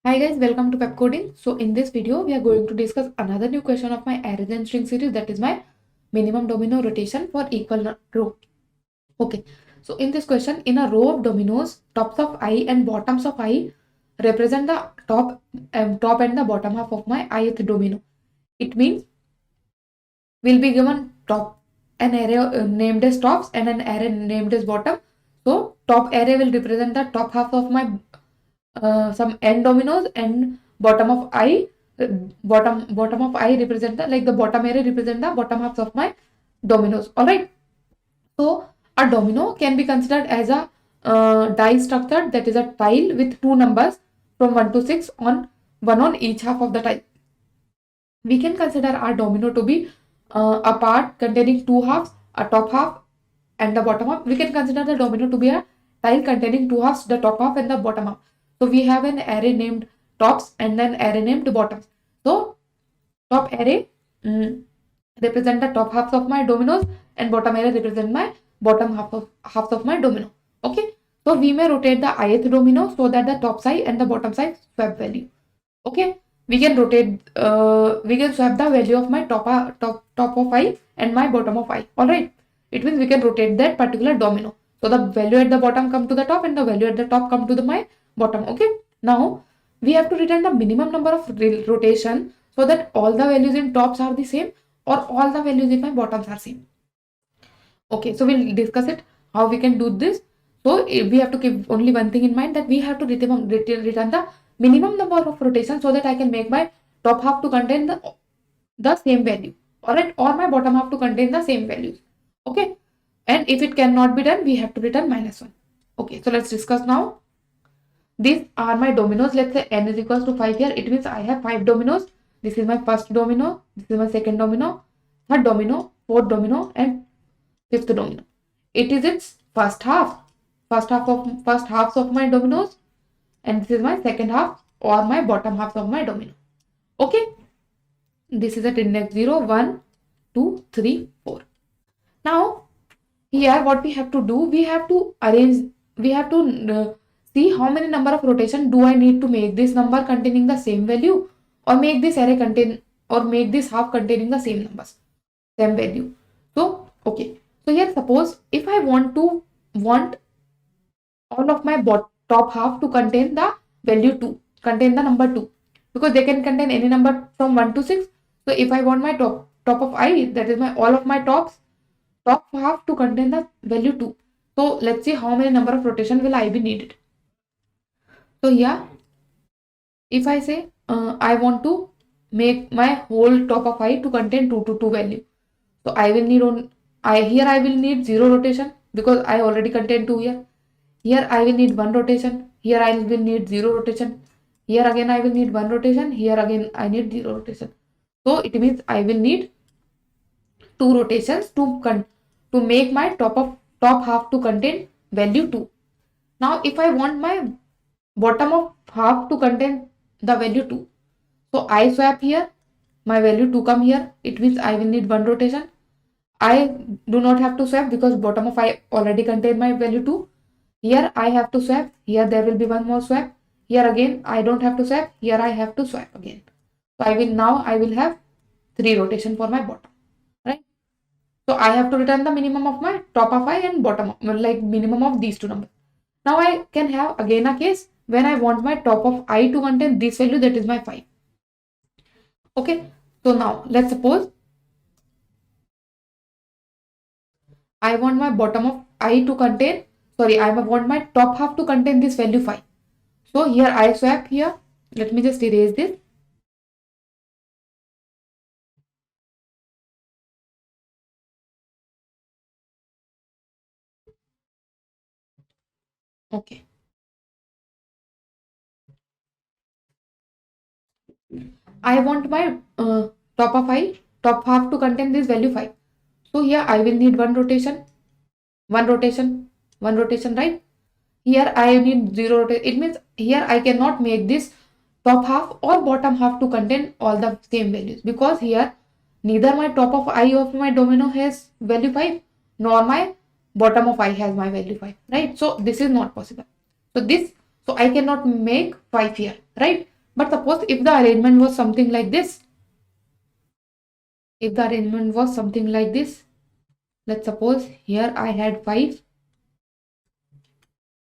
Hi guys, welcome to Pepcoding. So in this video, we are going to discuss another new question of my arrays and string series, that is my minimum domino rotation for equal row. Okay, so in this question, in a row of dominoes, tops of I and bottoms of I represent the top and the bottom half of my ith domino. It means we'll be given an array named as tops and an array named as bottom. So top array will represent the top half of my some n dominoes, and bottom of I bottom of I represent the bottom array represent the bottom halves of my dominoes. All right. So a domino can be considered as a die structure, that is a tile with two numbers from 1 to 6 on one on each half of the tile. We can consider our domino to be a part containing two halves, a top half and the bottom half. We can consider the domino to be a tile containing two halves, the top half and the bottom half. So we have an array named tops and an array named bottoms. So top array represent the top halves of my dominoes, and bottom array represent my bottom halves of my domino. Okay. So we may rotate the ith domino so that the top side and the bottom side swap value. Okay. We can we can swap the value of my top of I and my bottom of I. All right. It means we can rotate that particular domino. So the value at the bottom come to the top and the value at the top come to my bottom. Okay. Now we have to return the minimum number of rotation so that all the values in tops are the same or all the values in my bottoms are same. Okay. So we'll discuss it how we can do this. So we have to keep only one thing in mind, that we have to return the minimum number of rotations so that I can make my top half to contain the same value. All right. Or my bottom half to contain the same values. Okay. And if it cannot be done, we have to return -1. Okay. So let's discuss now. These are my dominoes. Let's say n is equals to 5 here. It means I have 5 dominoes. This is my first domino. This is my second domino, third domino, fourth domino, and fifth domino. It is its first halves of my dominoes, and this is my second half or my bottom half of my domino. Okay. This is at index 0, 1, 2, 3, 4. Now here what we have to do, we have to see how many number of rotation do I need to make this number containing the same value, or make this array contain, or make this half containing the same numbers, same value. So okay. So here suppose if I want all of my top half to contain the value 2, contain the number 2, because they can contain any number from 1 to 6. So if I want my top of I, that is my all of my top half to contain the value 2. So let's see how many number of rotation will I be needed. So here if I say I want to make my whole top of I to contain 2 to 2 value, so I will need I will need 0 rotation because I already contain 2 here. Here I will need 1 rotation. Here I will need 0 rotation. Here again I will need 1 rotation. Here again I need 0 rotation. So it means I will need 2 rotations to make my top half to contain value 2. Now if I want my bottom of half to contain the value 2, so I swap here, my value 2 come here. It means I will need 1 rotation. I do not have to swap because bottom of I already contain my value 2. Here I have to swap. Here there will be one more swap. Here again I don't have to swap. Here I have to swap again. So I will have 3 rotation for my bottom. Right. So I have to return the minimum of my top of I and bottom of, like minimum of these two numbers. Now I can have again a case when I want my top of I to contain this value, that is my 5. Okay. So now let's suppose I want my bottom of I to contain, I want my top half to contain this value 5. So here I swap here. Let me just erase this. Okay. I want my top half to contain this value 5. So here I will need 1 rotation, 1 rotation, 1 rotation, right? Here I need 0 rotation. It means here I cannot make this top half or bottom half to contain all the same values, because here neither my top of I of my domino has value 5 nor my bottom of I has my value 5, right? So this is not possible. So I cannot make 5 here, right? But suppose if the arrangement was something like this, if the arrangement was something like this, let's suppose here I had 5,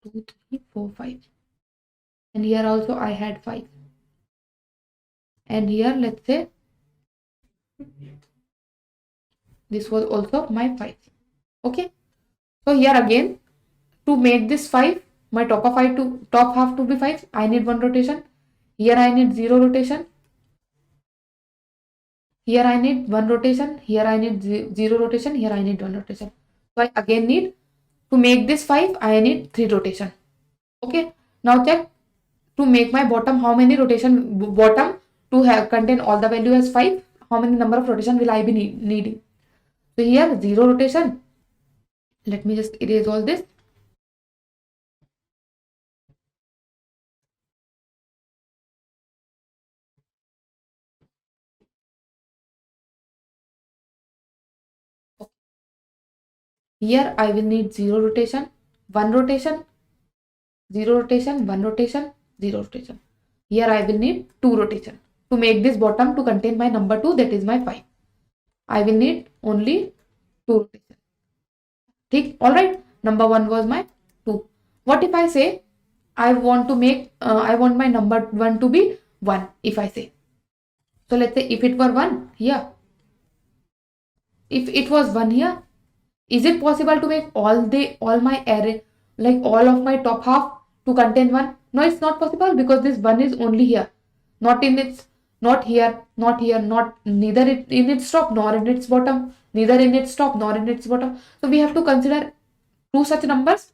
2, 3, 4, 5, and here also I had 5, and here let's say this was also my 5. Okay, so here again, to make this 5, my top half to be 5, I need 1 rotation. Here I need 0 rotation. Here I need 1 rotation. Here I need 0 rotation. Here I need 1 rotation. So I again need, to make this 5, I need 3 rotation. Okay, now check, to make my bottom, how many rotation bottom to have contain all the value as 5, how many number of rotation will I be needing? So here 0 rotation. Let me just erase all this. Here I will need 0 rotation, 1 rotation, 0 rotation, 1 rotation, 0 rotation. Here I will need 2 rotation. To make this bottom to contain my number 2, that is my 5. I will need only 2 rotation. ठीक, alright. Number 1 was my 2. What if I say I want to make, I want my number 1 to be 1, if I say. So let's say if it were 1 here, if it was 1 here, is it possible to make all my array, like all of my top half to contain 1? No, it's not possible, because this 1 is only here, not in its, not here, not here, not neither in its top nor in its bottom, neither in its top nor in its bottom. So we have to consider 2 such numbers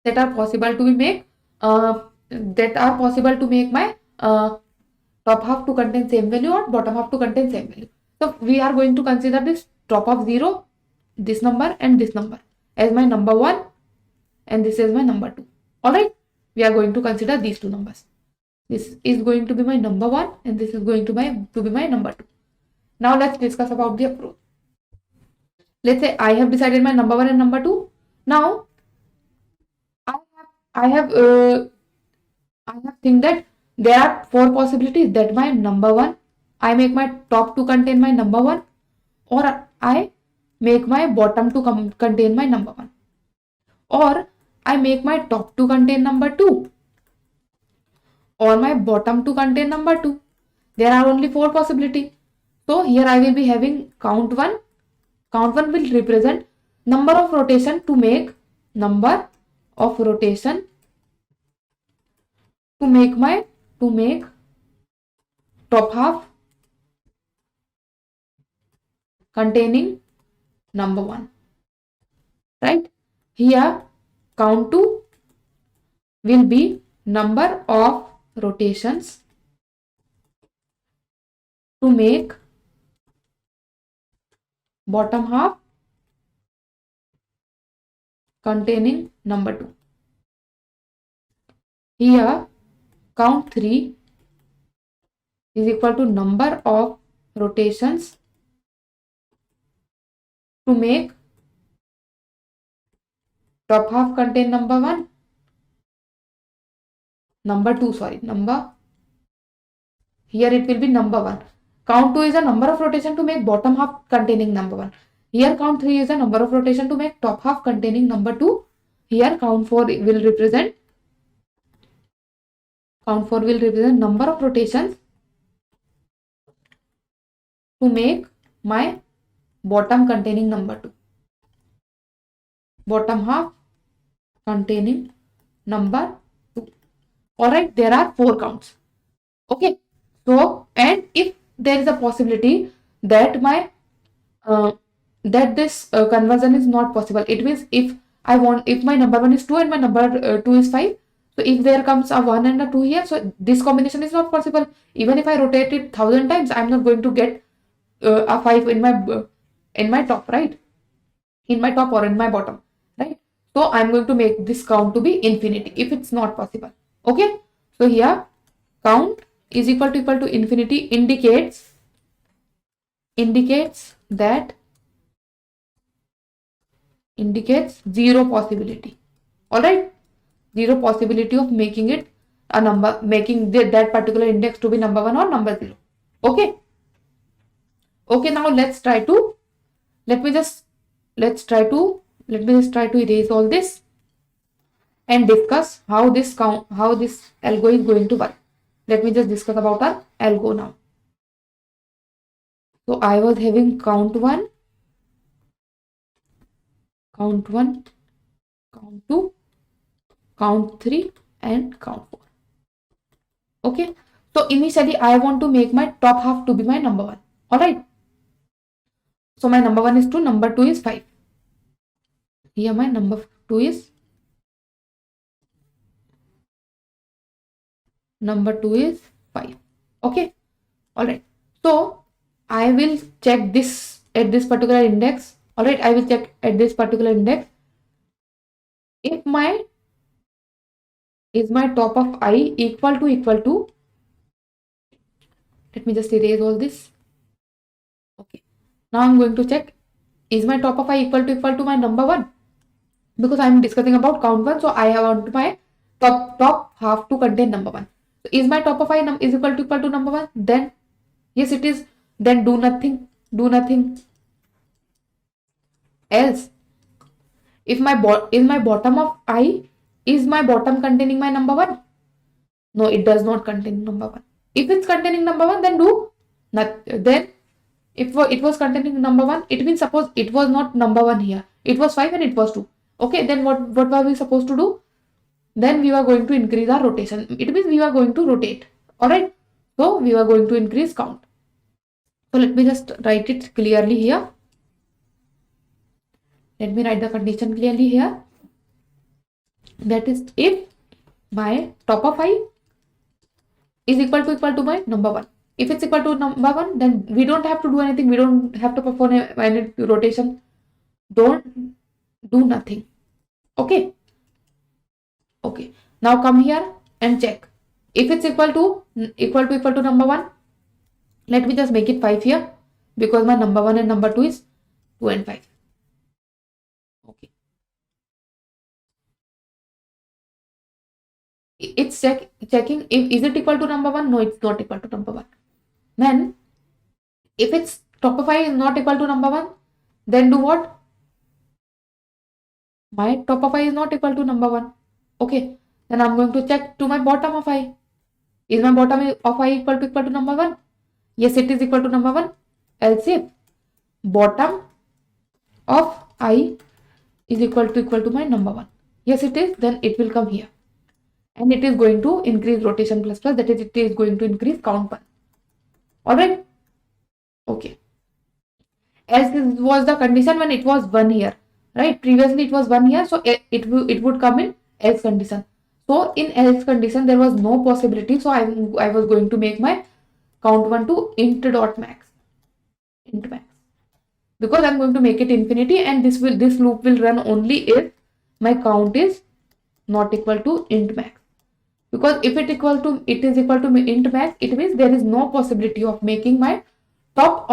that are possible to be make, that are possible to make my top half to contain same value or bottom half to contain same value. So we are going to consider this top of 0, this number and this number as my number 1, and this is my number 2. Alright, we are going to consider these two numbers. This is going to be my number 1 and this is going to be my number 2. Now let's discuss about the approach. Let's say I have decided my number 1 and number 2. Now I have think that there are 4 possibilities that my number 1, I make my top to contain my number 1, or I make my bottom to contain my number 1, or I make my top to contain number 2, or my bottom to contain number 2. There are only 4 possibilities. So here I will be having count 1. Count 1 will represent number of rotation to make, number of rotation to make top half containing number 1. Right? Here count 2 will be number of rotations to make bottom half containing number 2. Here count 3 is equal to number of rotations to make top half contain number 1, number 2, sorry, number, here it will be number 1. Count 2 is a number of rotation to make bottom half containing number 1. Here count 3 is a number of rotation to make top half containing number 2. Here count 4 will represent number of rotations to make my bottom containing number 2. Bottom half containing number 2. Alright, there are 4 counts. Okay, so, and if there is a possibility that my that this conversion is not possible, it means if my number 1 is 2 and my number 2 is 5, so if there comes a 1 and a 2 here, so this combination is not possible. Even if I rotate it 1000 times, I am not going to get a 5 in my top, right? In my top or in my bottom, right? So I am going to make this count to be infinity if it's not possible. Okay, so here count is equal to infinity indicates zero possibility. All right, zero possibility of making it a number, making that particular index to be number 1 or number 0. Okay. Okay, now let's try to, let me just try to erase all this and discuss how this algo is going to work. Let me just discuss about our algo now. So I was having count 1, count 2, count 3 and count 4. Okay, so initially I want to make my top half to be my number 1. All right, so my number 1 is 2, number 2 is 5. Here my number 2 is 5. Okay, all right, so I will check this at this particular index. All right, I will check at this particular index if my top of I equal to, let me just erase all this. Okay, now I'm going to check, is my top of I equal to my number 1? Because I'm discussing about count 1, so I want my top half to contain number 1. So is my top of I is equal to number 1? Then yes, it is. Then do nothing else. If my bottom of I, is my bottom containing my number 1? No, it does not contain number 1. If it's containing number 1, then do not. Then if it was containing number 1, it means suppose it was not number 1 here. It was 5 and it was 2. Okay, then what were we supposed to do? Then we were going to increase our rotation. It means we were going to rotate. All right. So we were going to increase count. So let me just write it clearly here. Let me write the condition clearly here. That is, if my top of I is equal to my number 1. If it's equal to number 1, then we don't have to do anything. We don't have to perform any rotation. Don't do nothing. Okay. Okay. Now come here and check. If it's equal to number 1, let me just make it 5 here, because my number 1 and number 2 is 2 and 5. Okay. It's checking if is it equal to number 1? No, it's not equal to number 1. Then if its top of I is not equal to number 1, then do what? My top of I is not equal to number 1. Okay, then I'm going to check to my bottom of I. Is my bottom of I equal to number 1? Yes, it is equal to number 1. Else if bottom of I is equal to my number 1. Yes, it is. Then it will come here. And it is going to increase rotation plus plus. That is, it is going to increase count 1. Alright. Okay. As this was the condition when it was 1 here. Right. Previously it was 1 here. So it would come in else condition. So in else condition there was no possibility. So I was going to make my count 1 to int dot max. Int max. Because I'm going to make it infinity, and this loop will run only if my count is not equal to int max. Because if it is equal to int max, it means there is no possibility of making my top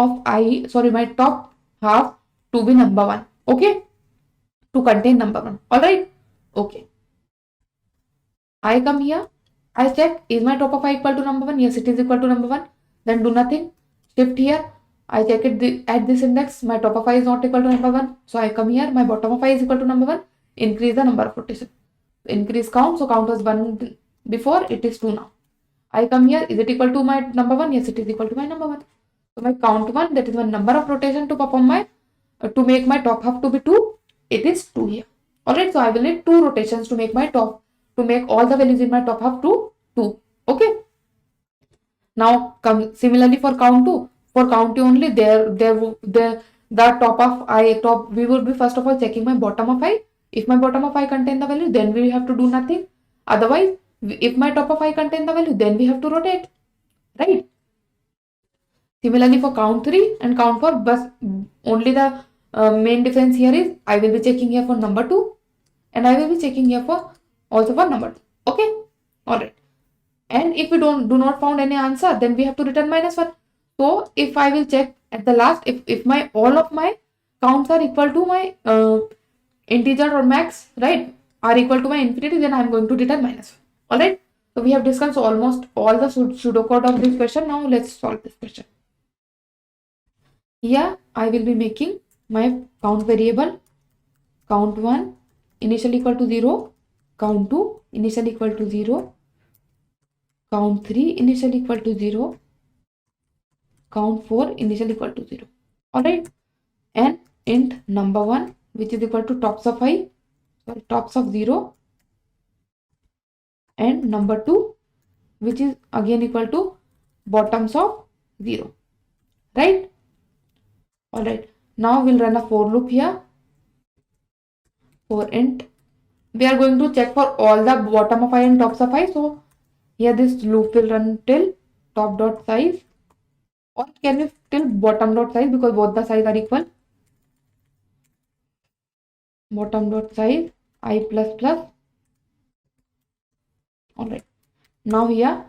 half to be number 1. Okay, to contain number 1. All right. Okay, I come here, I check, is my top of I equal to number 1? Yes, it is equal to number 1. Then do nothing, shift here, I check it at this index, my top of I is not equal to number 1. So I come here, my bottom of I is equal to number 1, increase the number of rotation, increase count. So count was 1 before, it is 2 now. I come here, is it equal to my number 1? Yes, it is equal to my number 1. So my count 1, that is my number of rotation to perform my to make my top half to be 2, it is 2 here. Alright, so I will need 2 rotations to make my top, to make all the values in my top half to 2. Okay. Now come similarly for count 2. For count 2 only, the top of I, we will be first of all checking my bottom of I. If my bottom of I contain the value, then we have to do nothing. Otherwise, if my top of I contain the value, then we have to rotate. Right. Similarly for count 3 and count 4, but only the main difference here is I will be checking here for number 2 and I will be checking here for also for number 2. Okay. Alright. And if we do not found any answer, then we have to return -1. So if I will check at the last, if my all of my counts are equal to my integer or max, right, are equal to my infinity, then I am going to return -1. Alright. So we have discussed almost all the pseudocode of this question. Now let's solve this question. Here I will be making my count variable count1 initial equal to 0, count2 initial equal to 0, count3 initial equal to 0, count4 initial equal to 0. Alright, and int number1 which is equal to tops of tops of 0, and number2 which is again equal to bottoms of 0. Right? Alright, now we'll run a for loop here. For int, we are going to check for all the bottom of I and tops of I. So here this loop will run till top dot size, or can we till bottom dot size, because both the size are equal. Bottom dot size I plus plus. Alright, now here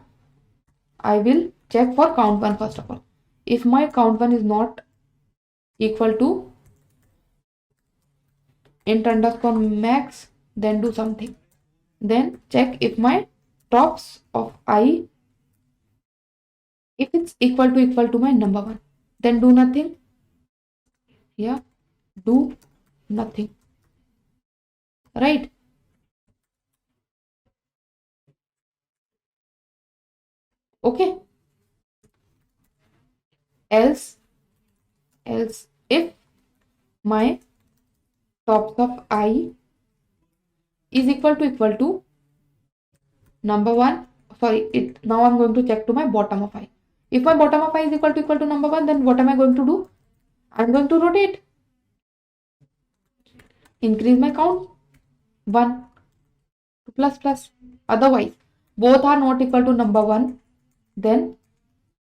I will check for count1 first of all. If my count1 is not equal to int underscore max, then do something. Then check if my tops of I, if it's equal to my number1, then do nothing. Yeah, do nothing. Right? Okay. Else if my tops of I is equal to number1, sorry, now I'm going to check to my bottom of I. If my bottom of I is equal to number1, then what am I going to do? I'm going to rotate. Increase my count 1 to plus plus. Otherwise, both are not equal to number1, then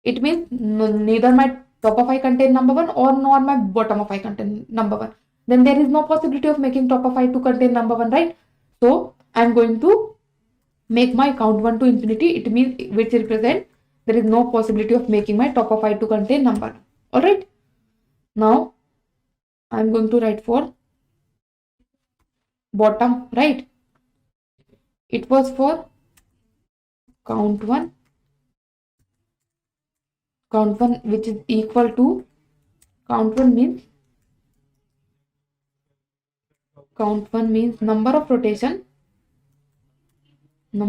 it means neither my top of I contain number1 or nor my bottom of I contain number1. Then there is no possibility of making top of I to contain number1, right? So I'm going to make my count1 to infinity. It means which represent there is no possibility of making my top of I to contain number. Alright. Now I'm going to write for bottom, right? It was for count1 which is equal to count1 means number of rotation to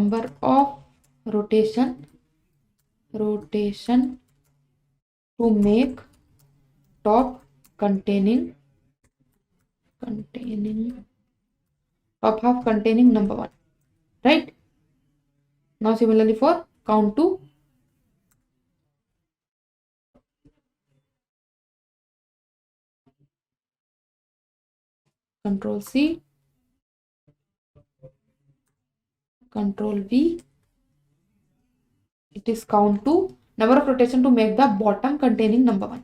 make top containing top half containing number1, right? Now similarly for count2, Control C, Control V, it is count2 number of rotation to make the bottom containing number1.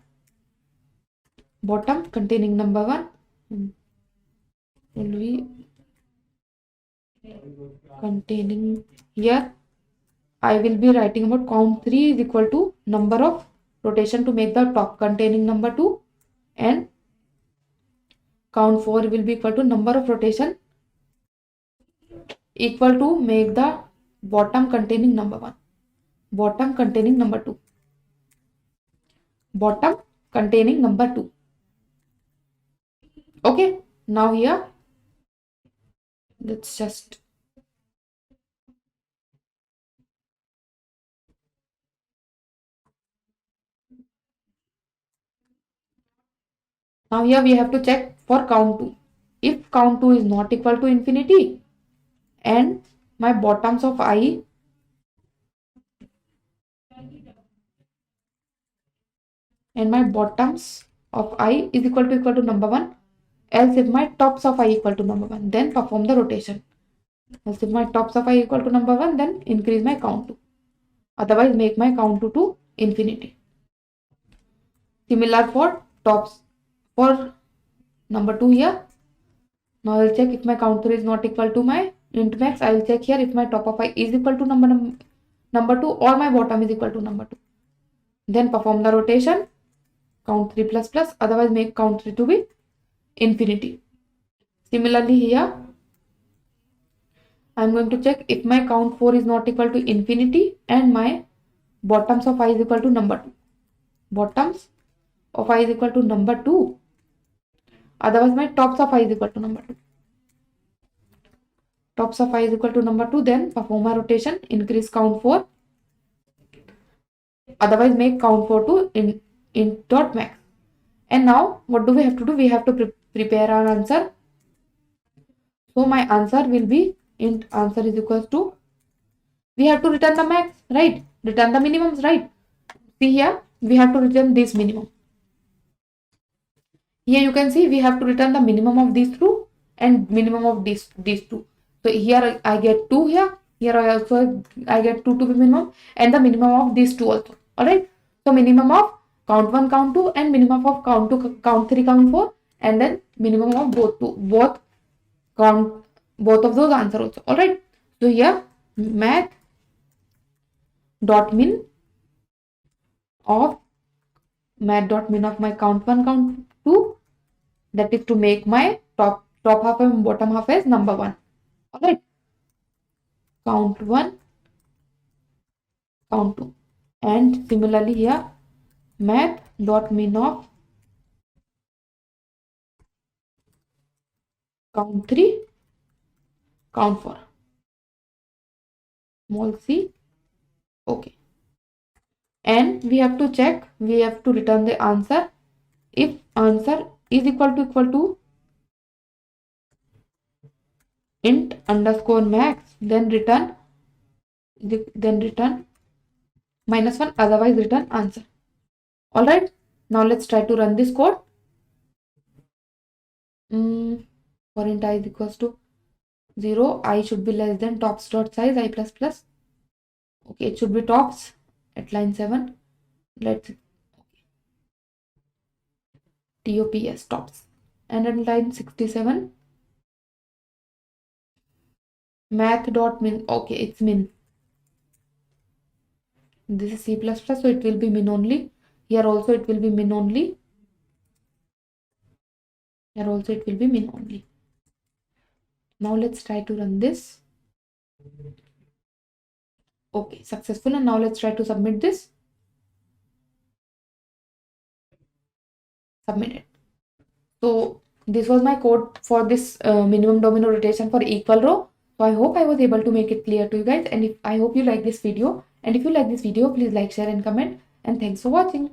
Bottom containing number1 will be containing, here I will be writing about count3 is equal to number of rotation to make the top containing number2, and count4 will be equal to number of rotation equal to make the bottom containing number1, bottom containing number2, bottom containing number2. Okay, now here let's just now here we have to check for count2. If count2 is not equal to infinity and my bottoms of I is equal to number1, else if my tops of I equal to number1, then perform the rotation. Else if my tops of I equal to number1, then increase my count2. Otherwise make my count2 to infinity. Similar for tops for number2 here. Now I'll check if my count3 is not equal to my int max. I'll check here if my top of I is equal to number2 or my bottom is equal to number2. Then perform the rotation, count3 plus plus, otherwise make count3 to be infinity. Similarly here, I'm going to check if my count 4 is not equal to infinity and my bottoms of I is equal to number 2. Bottoms of I is equal to number 2. Otherwise, my tops of I is equal to number 2. Tops of I is equal to number 2. Then perform a rotation, increase count 4. Otherwise, make count 4 to int dot max. And now, what do we have to do? We have to prepare our answer. So my answer will be int answer is equals to, we have to return the max, right? Return the minimums, right? See here, we have to return this minimum. Here you can see we have to return the minimum of these two and minimum of these two. So here I get 2 here. Here I get 2 to be minimum and the minimum of these two also. Alright. So minimum of count 1, count 2 and minimum of count 2, count 3, count 4 and then minimum of both count both of those answer also. Alright. So here math dot min of my count 1, count 2, that is to make my top half and bottom half as number 1. Alright. Count 1, count 2. And similarly here math dot min of count 3, count 4. Small c. Okay. And we have to check, we have to return the answer. If answer is equal to int underscore max, then return -1, otherwise return answer. Alright, now let's try to run this code. For int I is equals to 0, I should be less than tops dot size I plus plus. Okay, it should be tops at line 7. Let's TOPS tops. And at line 67 math dot min. Okay, it's min. This is C++, so it will be min only. Here also it will be min only. Here also it will be min only. Now let's try to run this. Okay, successful. And now let's try to submit this. Submitted. So this was my code for this minimum domino rotation for equal row. So I hope I was able to make it clear to you guys. And I hope you like this video. And if you like this video, please like, share and comment. And thanks for watching.